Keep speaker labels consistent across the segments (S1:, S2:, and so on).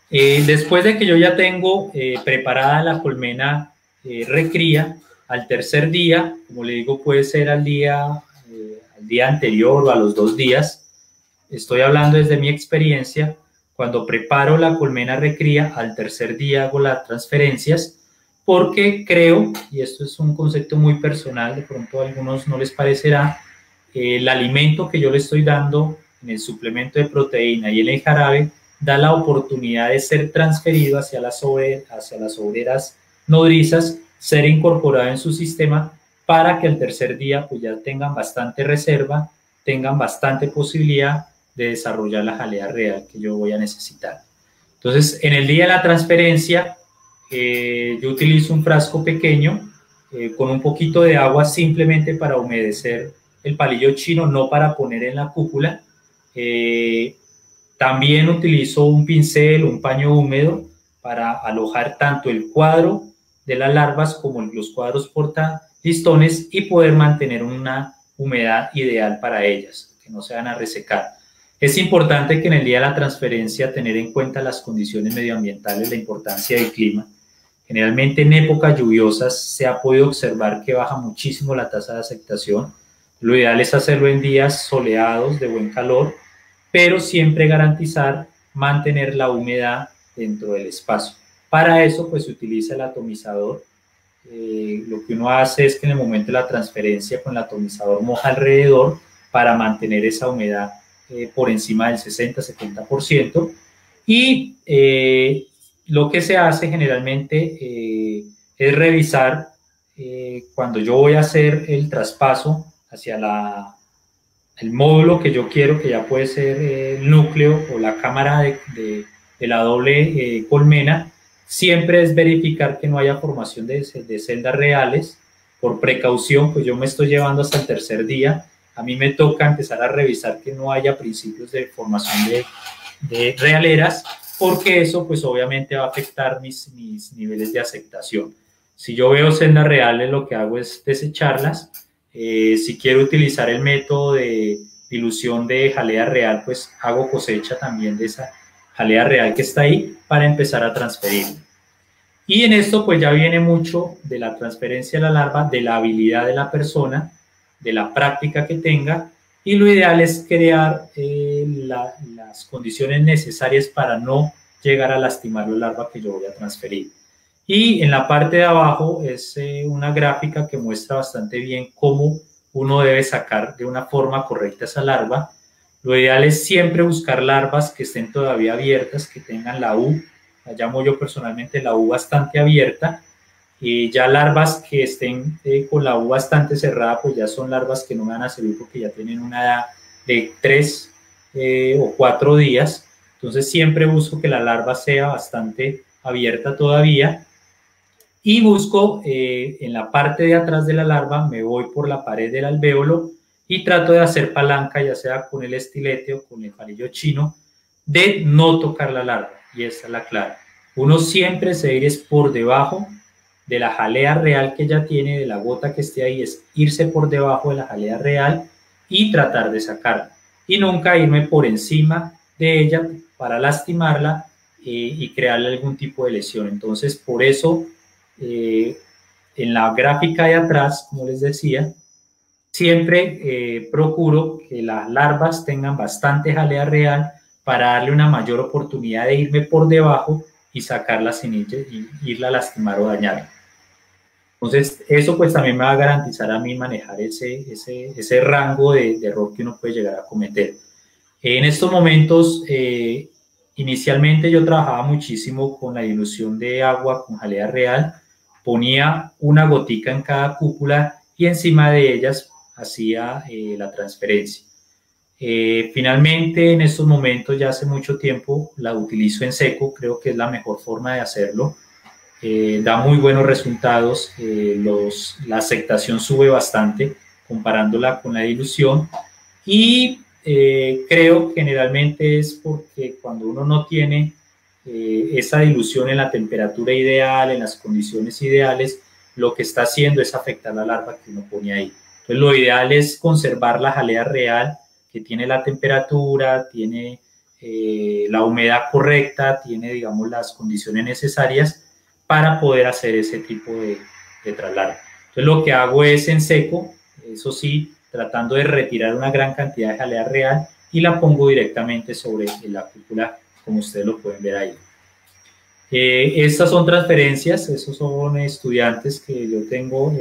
S1: Después de que yo ya tengo preparada la colmena recría, al tercer día, como le digo, puede ser al día anterior o a los 2 días, estoy hablando desde mi experiencia, cuando preparo la colmena recría, al tercer día hago las transferencias, porque creo, y esto es un concepto muy personal, de pronto a algunos no les parecerá, el alimento que yo le estoy dando en el suplemento de proteína y en el jarabe da la oportunidad de ser transferido hacia hacia las obreras nodrizas, ser incorporado en su sistema para que al tercer día pues ya tengan bastante reserva, tengan bastante posibilidad de desarrollar la jalea real que yo voy a necesitar. Entonces, en el día de la transferencia, yo utilizo un frasco pequeño con un poquito de agua simplemente para humedecer el palillo chino, no para poner en la cúpula. Eh, También utilizo un pincel, un paño húmedo para alojar tanto el cuadro de las larvas como los cuadros portalistones y poder mantener una humedad ideal para ellas, que no se van a resecar. Es importante que en el día de la transferencia tener en cuenta las condiciones medioambientales, la importancia del clima. Generalmente en épocas lluviosas se ha podido observar que baja muchísimo la tasa de aceptación. Lo ideal es hacerlo en días soleados, de buen calor, pero siempre garantizar mantener la humedad dentro del espacio. Para eso, pues se utiliza el atomizador. Lo que uno hace es que en el momento de la transferencia con el atomizador moja alrededor para mantener esa humedad por encima del 60-70%. Y lo que se hace generalmente es revisar cuando yo voy a hacer el traspaso hacia el módulo que yo quiero, que ya puede ser el núcleo o la cámara de la doble colmena, siempre es verificar que no haya formación de celdas reales. Por precaución, pues yo me estoy llevando hasta el tercer día. A mí me toca empezar a revisar que no haya principios de formación de realeras, porque eso pues obviamente va a afectar mis niveles de aceptación. Si yo veo celdas reales, lo que hago es desecharlas. Si quiero utilizar el método de dilución de jalea real, pues hago cosecha también de esa jalea real que está ahí para empezar a transferir. Y en esto pues ya viene mucho de la transferencia de la larva, de la habilidad de la persona, de la práctica que tenga, y lo ideal es crear las condiciones necesarias para no llegar a lastimar la larva que yo voy a transferir. Y en la parte de abajo es una gráfica que muestra bastante bien cómo uno debe sacar de una forma correcta esa larva. Lo ideal es siempre buscar larvas que estén todavía abiertas, que tengan la U, la llamo yo personalmente la U bastante abierta, y ya larvas que estén con la U bastante cerrada, pues ya son larvas que no me van a servir porque ya tienen una edad de 3 o 4 días. Entonces siempre busco que la larva sea bastante abierta todavía y busco en la parte de atrás de la larva, me voy por la pared del alvéolo y trato de hacer palanca, ya sea con el estilete o con el palillo chino, de no tocar la larva. Y esa es la clave. Uno siempre se ir es por debajo de la jalea real que ya tiene, de la gota que esté ahí, es irse por debajo de la jalea real y tratar de sacarla. Y nunca irme por encima de ella para lastimarla y crearle algún tipo de lesión. Entonces, por eso en la gráfica de atrás, como les decía, siempre procuro que las larvas tengan bastante jalea real para darle una mayor oportunidad de irme por debajo y sacarla sin irla a lastimar o dañar. Entonces, eso pues también me va a garantizar a mí manejar ese rango de error que uno puede llegar a cometer. En estos momentos, inicialmente yo trabajaba muchísimo con la dilución de agua con jalea real, ponía una gotica en cada cúpula y encima de ellas hacía la transferencia. Finalmente, en estos momentos, ya hace mucho tiempo, la utilizo en seco, creo que es la mejor forma de hacerlo. Da muy buenos resultados, la aceptación sube bastante comparándola con la dilución y creo que generalmente es porque cuando uno no tiene esa dilución en la temperatura ideal, en las condiciones ideales, lo que está haciendo es afectar la larva que uno pone ahí. Entonces lo ideal es conservar la jalea real que tiene la temperatura, tiene la humedad correcta, tiene, digamos, las condiciones necesarias para poder hacer ese tipo de traslado. Entonces lo que hago es en seco, eso sí, tratando de retirar una gran cantidad de jalea real y la pongo directamente sobre la cúpula, como ustedes lo pueden ver ahí. Estas son transferencias, esos son estudiantes que yo tengo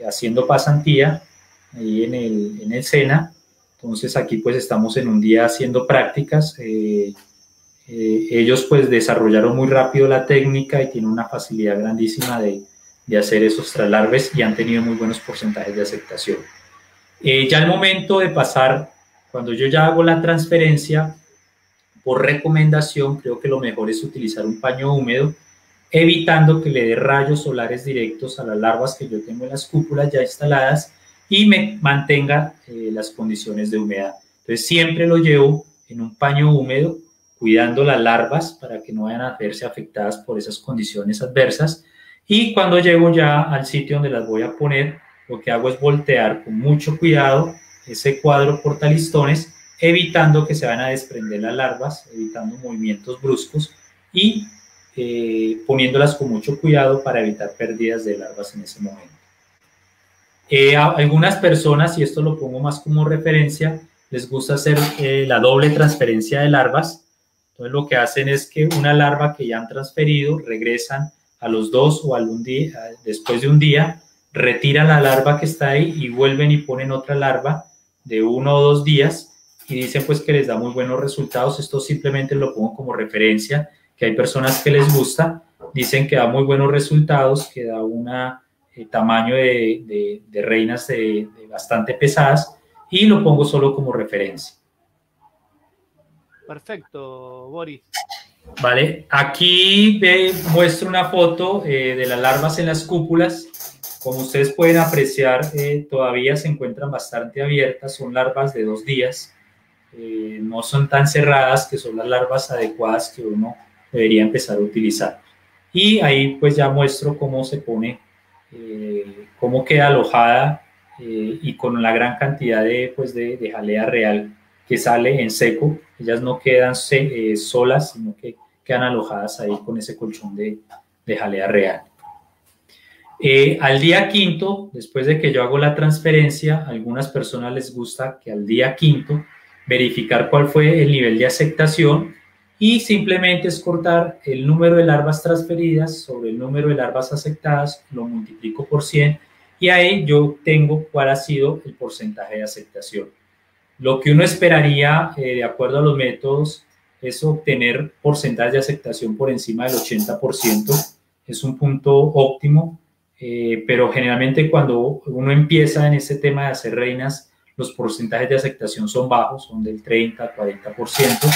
S1: haciendo pasantía ahí en el SENA. Entonces aquí pues estamos en un día haciendo prácticas. Ellos pues desarrollaron muy rápido la técnica y tienen una facilidad grandísima de hacer esos traslarves y han tenido muy buenos porcentajes de aceptación. Ya al momento de pasar, cuando yo ya hago la transferencia, por recomendación, creo que lo mejor es utilizar un paño húmedo, evitando que le dé rayos solares directos a las larvas que yo tengo en las cúpulas ya instaladas y me mantenga las condiciones de humedad. Entonces siempre lo llevo en un paño húmedo, cuidando las larvas para que no vayan a verse afectadas por esas condiciones adversas. Y cuando llego ya al sitio donde las voy a poner, lo que hago es voltear con mucho cuidado ese cuadro portalistones, evitando que se van a desprender las larvas, evitando movimientos bruscos y poniéndolas con mucho cuidado para evitar pérdidas de larvas en ese momento. Algunas personas, y esto lo pongo más como referencia, les gusta hacer la doble transferencia de larvas. Entonces lo que hacen es que una larva que ya han transferido, regresan a los 2 o algún día, después de un día, retiran la larva que está ahí y vuelven y ponen otra larva de 1 o 2 días y dicen pues que les da muy buenos resultados. Esto simplemente lo pongo como referencia, que hay personas que les gusta, dicen que da muy buenos resultados, que da un tamaño de reinas de bastante pesadas, y lo pongo solo como referencia.
S2: Perfecto, Boris.
S1: Vale, aquí muestro una foto de las larvas en las cúpulas. Como ustedes pueden apreciar, todavía se encuentran bastante abiertas, son larvas de 2 días, no son tan cerradas, que son las larvas adecuadas que uno debería empezar a utilizar. Y ahí pues ya muestro cómo se pone, cómo queda alojada y con la gran cantidad de jalea real que sale en seco. Ellas no quedan solas, sino que quedan alojadas ahí con ese colchón de jalea real. Al día quinto, después de que yo hago la transferencia, a algunas personas les gusta que al día quinto verificar cuál fue el nivel de aceptación y simplemente es cortar el número de larvas transferidas sobre el número de larvas aceptadas, lo multiplico por 100 y ahí yo tengo cuál ha sido el porcentaje de aceptación. Lo que uno esperaría, de acuerdo a los métodos, es obtener porcentajes de aceptación por encima del 80%, es un punto óptimo, pero generalmente cuando uno empieza en este tema de hacer reinas, los porcentajes de aceptación son bajos, son del 30-40%,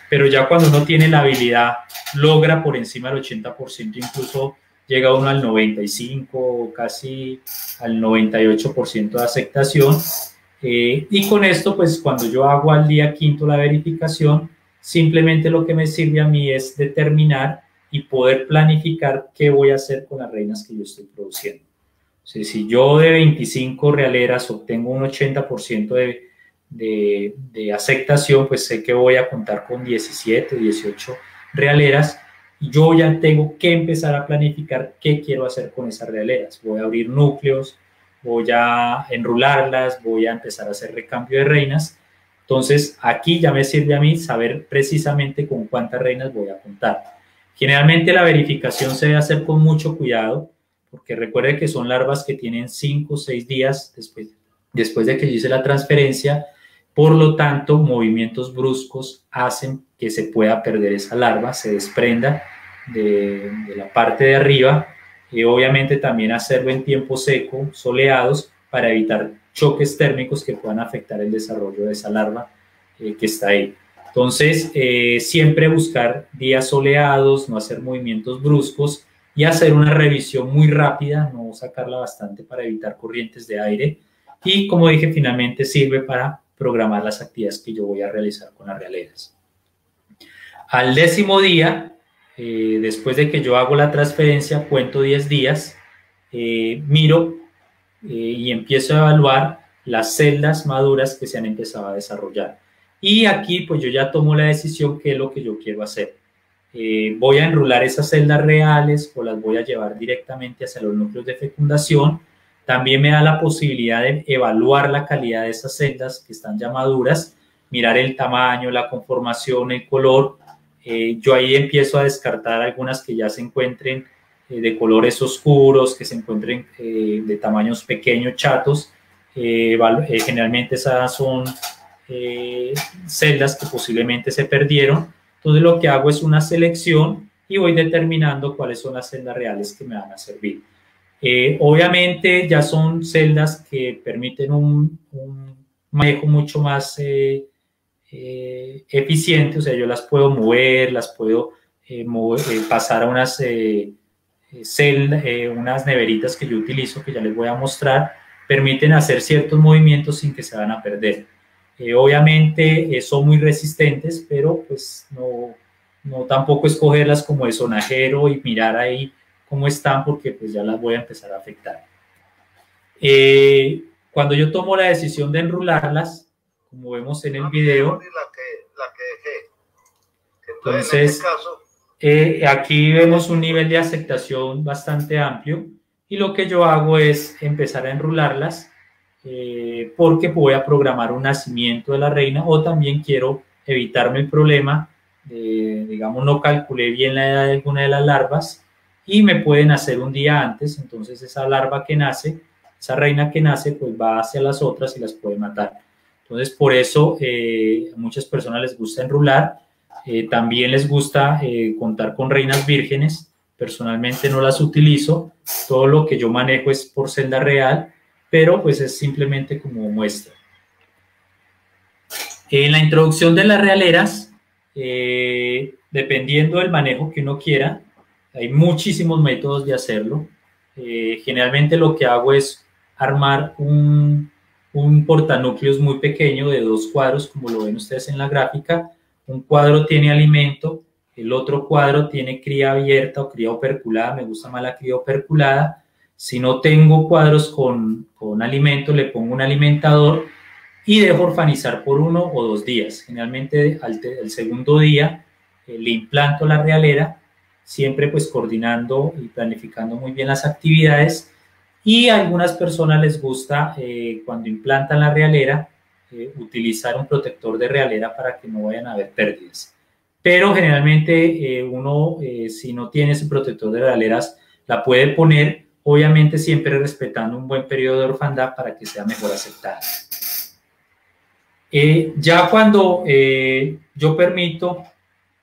S1: pero ya cuando uno tiene la habilidad, logra por encima del 80%, incluso llega uno al 95%, casi al 98% de aceptación. Y con esto, pues cuando yo hago al día quinto la verificación, simplemente lo que me sirve a mí es determinar y poder planificar qué voy a hacer con las reinas que yo estoy produciendo. O sea, si yo de 25 realeras obtengo un 80% de aceptación, pues sé que voy a contar con 17, 18 realeras y yo ya tengo que empezar a planificar qué quiero hacer con esas realeras. Voy a abrir núcleos, voy a enrularlas, voy a empezar a hacer recambio de reinas. Entonces, aquí ya me sirve a mí saber precisamente con cuántas reinas voy a contar. Generalmente la verificación se debe hacer con mucho cuidado, porque recuerde que son larvas que tienen 5 o 6 días después de que yo hice la transferencia. Por lo tanto, movimientos bruscos hacen que se pueda perder esa larva, se desprenda de la parte de arriba. Y obviamente también hacerlo en tiempo seco, soleados, para evitar choques térmicos que puedan afectar el desarrollo de esa larva que está ahí. Entonces, siempre buscar días soleados, no hacer movimientos bruscos y hacer una revisión muy rápida, no sacarla bastante para evitar corrientes de aire. Y como dije, finalmente sirve para programar las actividades que yo voy a realizar con las realeras. Al 10º día, después de que yo hago la transferencia, cuento 10 días, miro y empiezo a evaluar las celdas maduras que se han empezado a desarrollar. Y aquí pues yo ya tomo la decisión qué es lo que yo quiero hacer. Voy a enrular esas celdas reales o las voy a llevar directamente hacia los núcleos de fecundación. También me da la posibilidad de evaluar la calidad de esas celdas que están ya maduras, mirar el tamaño, la conformación, el color. Yo ahí empiezo a descartar algunas que ya se encuentren de colores oscuros, que se encuentren de tamaños pequeños, chatos. Generalmente esas son celdas que posiblemente se perdieron. Entonces lo que hago es una selección y voy determinando cuáles son las celdas reales que me van a servir. Obviamente ya son celdas que permiten un manejo mucho más eficiente, o sea, yo las puedo mover, las puedo pasar a unas unas neveritas que yo utilizo, que ya les voy a mostrar, permiten hacer ciertos movimientos sin que se van a perder. Obviamente son muy resistentes, pero pues no tampoco escogerlas como de sonajero y mirar ahí cómo están, porque pues ya las voy a empezar a afectar. Cuando yo tomo la decisión de enrularlas, como vemos en el video, entonces aquí vemos un nivel de aceptación bastante amplio, y lo que yo hago es empezar a enrularlas porque voy a programar un nacimiento de la reina, o también quiero evitarme el problema de, digamos, no calculé bien la edad de alguna de las larvas y me pueden nacer un día antes. Entonces esa larva que nace, esa reina que nace, pues va hacia las otras y las puede matar. Entonces por eso a muchas personas les gusta enrular. También les gusta contar con reinas vírgenes. Personalmente no las utilizo, todo lo que yo manejo es por celda real, pero pues es simplemente como muestra. En la introducción de las realeras, dependiendo del manejo que uno quiera, hay muchísimos métodos de hacerlo. Generalmente lo que hago es armar un portanúcleos muy pequeño de 2 cuadros, como lo ven ustedes en la gráfica. Un cuadro tiene alimento, el otro cuadro tiene cría abierta o cría operculada. Me gusta más la cría operculada. Si no tengo cuadros con alimento, le pongo un alimentador y dejo orfanizar por 1 o 2 días. Generalmente al segundo día le implanto la realera, siempre pues coordinando y planificando muy bien las actividades. Y a algunas personas les gusta cuando implantan la realera utilizar un protector de realera para que no vayan a haber pérdidas. Pero generalmente uno, si no tiene ese protector de realeras, la puede poner, obviamente siempre respetando un buen periodo de orfandad para que sea mejor aceptada. Ya cuando yo permito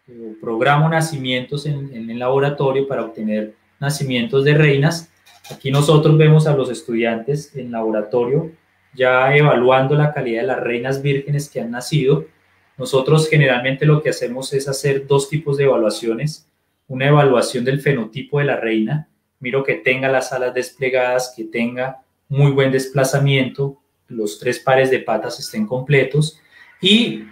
S1: o programo nacimientos en el laboratorio para obtener nacimientos de reinas, aquí nosotros vemos a los estudiantes en laboratorio ya evaluando la calidad de las reinas vírgenes que han nacido. Nosotros generalmente lo que hacemos es hacer 2 tipos de evaluaciones. Una evaluación del fenotipo de la reina, miro que tenga las alas desplegadas, que tenga muy buen desplazamiento, los 3 pares de patas estén completos, y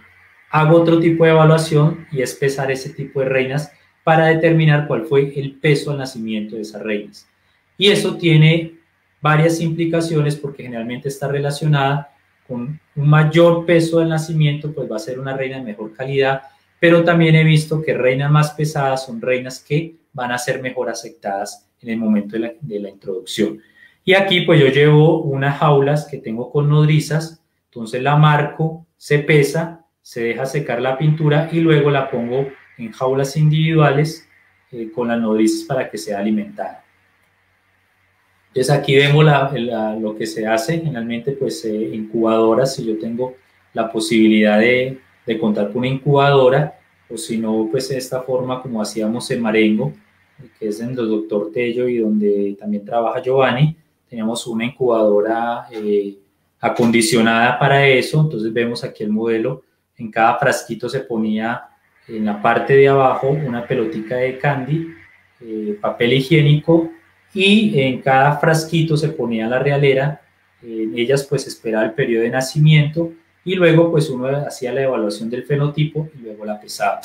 S1: hago otro tipo de evaluación y es pesar ese tipo de reinas para determinar cuál fue el peso al nacimiento de esas reinas. Y eso tiene varias implicaciones porque generalmente está relacionada con un mayor peso del nacimiento, pues va a ser una reina de mejor calidad, pero también he visto que reinas más pesadas son reinas que van a ser mejor aceptadas en el momento de la introducción. Y aquí pues yo llevo unas jaulas que tengo con nodrizas, entonces la marco, se pesa, se deja secar la pintura y luego la pongo en jaulas individuales con las nodrizas para que sea alimentada. Entonces aquí vemos lo que se hace, generalmente pues incubadoras, si yo tengo la posibilidad de contar con una incubadora, o si no pues de esta forma como hacíamos en Marengo, que es en el Dr. Tello y donde también trabaja Giovanni, teníamos una incubadora acondicionada para eso. Entonces vemos aquí el modelo, en cada frasquito se ponía en la parte de abajo una pelotica de candy, papel higiénico, y en cada frasquito se ponía la realera. En ellas pues esperaba el periodo de nacimiento y luego pues uno hacía la evaluación del fenotipo y luego la pesaba.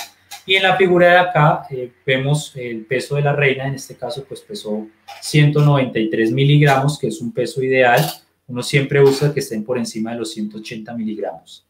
S1: Y en la figura de acá vemos el peso de la reina, en este caso pues pesó 193 miligramos, que es un peso ideal. Uno siempre busca que estén por encima de los 180 miligramos.